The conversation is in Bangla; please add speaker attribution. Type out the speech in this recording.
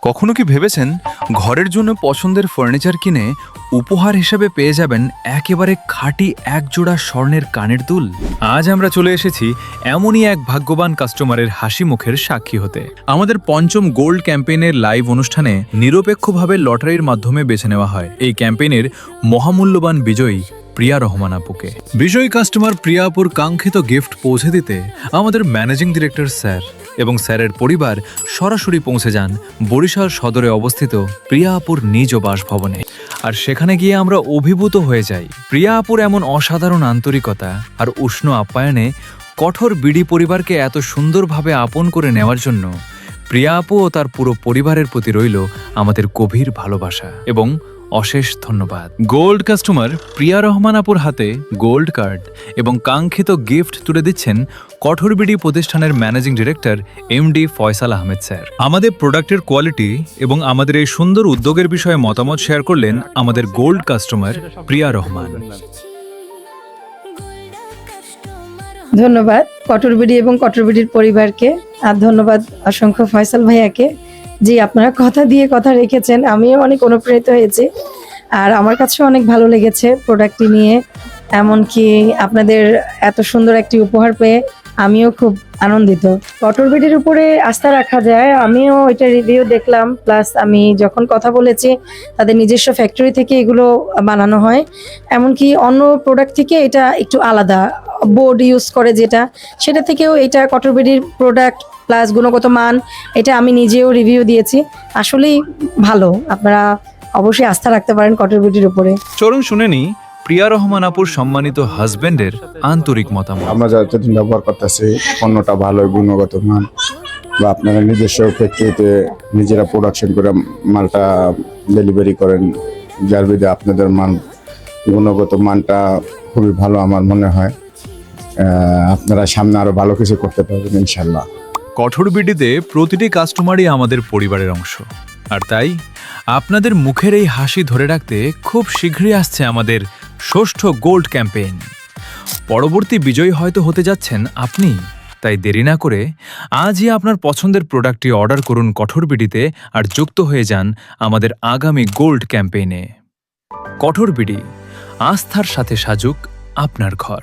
Speaker 1: কখনো কি ভেবেছেন ঘরের জন্য পছন্দের ফার্নিচার কিনে উপহার হিসেবে পেয়ে যাবেন একেবারে খাঁটি একজোড়া স্বর্ণের কানের দুল? আজ আমরা চলে এসেছি এমনই এক ভাগ্যবান কাস্টমারের হাসি মুখের সাক্ষী হতে। আমাদের পঞ্চম গোল্ড ক্যাম্পেইনের লাইভ অনুষ্ঠানে নিরপেক্ষভাবে লটারির মাধ্যমে বেছে নেওয়া হয় এই ক্যাম্পেইনের মহামূল্যবান বিজয়ী প্রিয়া রহমান আপুকে। বিজয়ী কাস্টমার প্রিয়া আপুর কাঙ্ক্ষিত গিফট পৌঁছে দিতে আমাদের ম্যানেজিং ডিরেক্টর স্যার এবং স্যারের পরিবার সরাসরি পৌঁছে যান বরিশাল সদরে অবস্থিত প্রিয়া আপুর নিজ বাসভবনে। আর সেখানে গিয়ে আমরা অভিভূত হয়ে যাই প্রিয়া আপুর এমন অসাধারণ আন্তরিকতা আর উষ্ণ আপ্যায়নে। কঠোর বিডি পরিবারকে এত সুন্দরভাবে আপন করে নেওয়ার জন্য প্রিয়া আপু ও তার পুরো পরিবারের প্রতি রইল আমাদের গভীর ভালোবাসা এবং অশেষ ধন্যবাদ। গোল্ড কাস্টমার প্রিয়া রহমান আপুর হাতে গোল্ড কার্ড এবং কাঙ্ক্ষিত গিফট তুলে দিচ্ছেন কঠোর বিডি প্রতিষ্ঠানের managing director MD Faisal Ahmed sir. আমাদের প্রোডাক্টের কোয়ালিটি এবং আমাদের এই সুন্দর উদ্যোগের বিষয়ে মতামত শেয়ার করলেন আমাদের গোল্ড কাস্টমার প্রিয়া রহমান।
Speaker 2: ধন্যবাদ কঠোর বিডি এবং কঠোর বিডির পরিবারকে, আর ধন্যবাদ অসংখ্য ফয়সাল ভাইয়াকে। জি, আপনারা কথা দিয়ে কথা রেখেছেন, আমিও অনেক অনুপ্রাণিত হয়েছি আর আমার কাছেও অনেক ভালো লেগেছে প্রোডাক্টটি নিয়ে। এমনকি আপনাদের এত সুন্দর একটি উপহার পেয়ে আমিও খুব আনন্দিত। কঠোর বিডির উপরে আস্থা রাখা যায়, আমিও এটা রিভিউ দেখলাম, প্লাস আমি যখন কথা বলেছি তাদের নিজস্ব ফ্যাক্টরি থেকে এগুলো বানানো হয়। এমনকি অন্য প্রোডাক্ট থেকে এটা একটু আলাদা, বোর্ড ইউজ করে যেটা, সেটা থেকেও এটা কঠোর বিডির প্রোডাক্ট প্লাস গুণগত মান, এটা আমি নিজেও রিভিউ দিয়েছি, আসলেই ভালো। আপনারা অবশ্যই আস্থা রাখতে পারেন কঠোর বিডির উপরে।
Speaker 1: চলুন শুনে নি প্রিয়া রহমান আপুর সম্মানিত হাজবেন্ডের আন্তরিক মতামত।
Speaker 3: আমরা যতদিন ব্যবহার করতেছি পণ্যটা ভালো, গুণগত মান, বা আপনারা নিজস্ব ফ্যাক্টরিতে নিজেরা প্রোডাকশন করে মালটা ডেলিভারি করেন, যার বিধে আপনাদের মান, গুণগত মানটা খুবই ভালো আমার মনে হয়। আপনারা সামনে আরো ভালো কিছু করতে পারবেন ইনশাল্লাহ।
Speaker 1: কঠোর বিডিতে প্রতিটি কাস্টমারই আমাদের পরিবারের অংশ, আর তাই আপনাদের মুখের এই হাসি ধরে রাখতে খুব শীঘ্রই আসছে আমাদের ষষ্ঠ গোল্ড ক্যাম্পেইন। পরবর্তী বিজয়ী হয়তো হতে যাচ্ছেন আপনি, তাই দেরি না করে আজই আপনার পছন্দের প্রোডাক্টটি অর্ডার করুন কঠোর বিডিতে আর যুক্ত হয়ে যান আমাদের আগামী গোল্ড ক্যাম্পেইনে। কঠোর বিডি, আস্থার সাথে সাজুক আপনার ঘর।